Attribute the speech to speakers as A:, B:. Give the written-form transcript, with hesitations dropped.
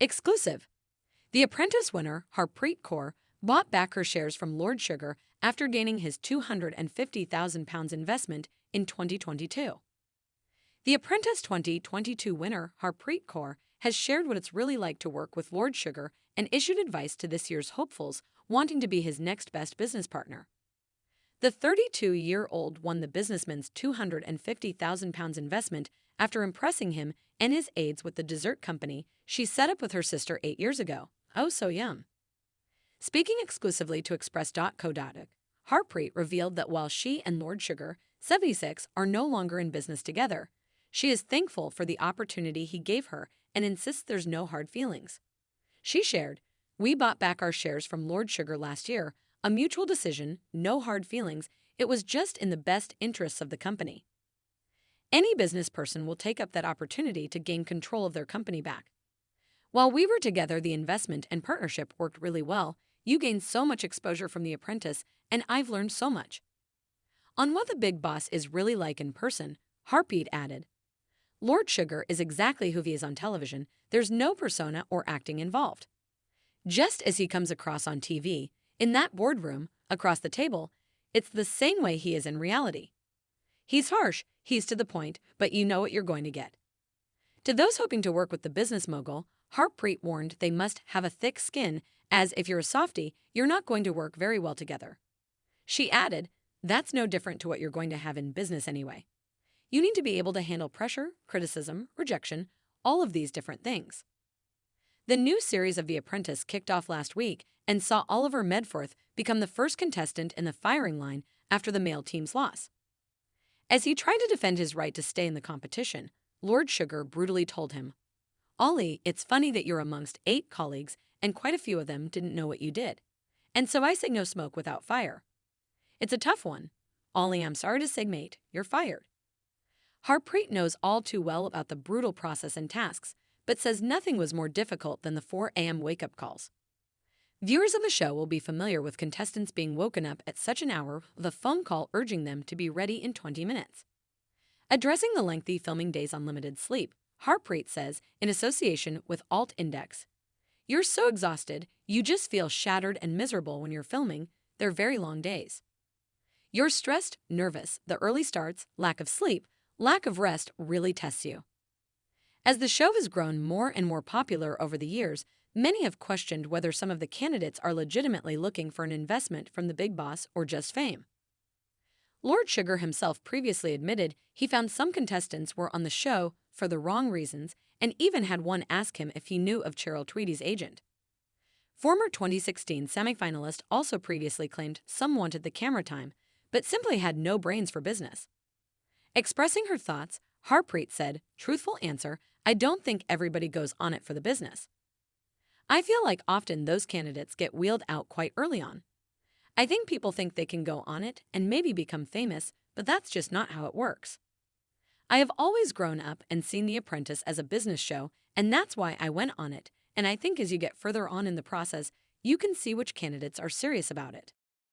A: Exclusive. The Apprentice winner, Harpreet Kaur, bought back her shares from Lord Sugar after gaining his £250,000 investment in 2022. The Apprentice 2022 winner, Harpreet Kaur, has shared what it's really like to work with Lord Sugar and issued advice to this year's hopefuls wanting to be his next best business partner. The 32-year-old won the businessman's £250,000 investment after impressing him and his aides with the dessert company she set up with her sister 8 years ago. Oh, so yum. Speaking exclusively to Express.co.uk, Harpreet revealed that while she and Lord Sugar, 76, are no longer in business together, she is thankful for the opportunity he gave her and insists there's no hard feelings. She shared, "We bought back our shares from Lord Sugar last year, a mutual decision, no hard feelings, it was just in the best interests of the company." Any business person will take up that opportunity to gain control of their company back. "While we were together, the investment and partnership worked really well. You gained so much exposure from The Apprentice, and I've learned so much." On what the big boss is really like in person, Harpreet added, "Lord Sugar is exactly who he is on television. There's no persona or acting involved. Just as he comes across on TV, in that boardroom, across the table, it's the same way he is in reality. He's harsh, he's to the point, but you know what you're going to get." To those hoping to work with the business mogul, Harpreet warned they must have a thick skin, as if you're a softie, you're not going to work very well together. She added, "That's no different to what you're going to have in business anyway. You need to be able to handle pressure, criticism, rejection, all of these different things." The new series of The Apprentice kicked off last week and saw Oliver Medforth become the first contestant in the firing line after the male team's loss. As he tried to defend his right to stay in the competition, Lord Sugar brutally told him, "Ollie, it's funny that you're amongst 8 colleagues and quite a few of them didn't know what you did. And so I say no smoke without fire. It's a tough one. Ollie, I'm sorry to say, mate, you're fired." Harpreet knows all too well about the brutal process and tasks, but says nothing was more difficult than the 4 a.m. wake-up calls. Viewers of the show will be familiar with contestants being woken up at such an hour with a phone call urging them to be ready in 20 minutes. Addressing the lengthy filming days on limited sleep, Harpreet says, in association with Alt Index, "You're so exhausted, you just feel shattered and miserable when you're filming. They're very long days. You're stressed, nervous, the early starts, lack of sleep, lack of rest really tests you." As the show has grown more and more popular over the years, many have questioned whether some of the candidates are legitimately looking for an investment from the big boss or just fame. Lord Sugar himself previously admitted he found some contestants were on the show for the wrong reasons and even had one ask him if he knew of Cheryl Tweedy's agent. Former 2016 semifinalist also previously claimed some wanted the camera time, but simply had no brains for business. Expressing her thoughts, Harpreet said, "Truthful answer, I don't think everybody goes on it for the business. I feel like often those candidates get wheeled out quite early on. I think people think they can go on it and maybe become famous, but that's just not how it works. I have always grown up and seen The Apprentice as a business show, and that's why I went on it, and I think as you get further on in the process, you can see which candidates are serious about it."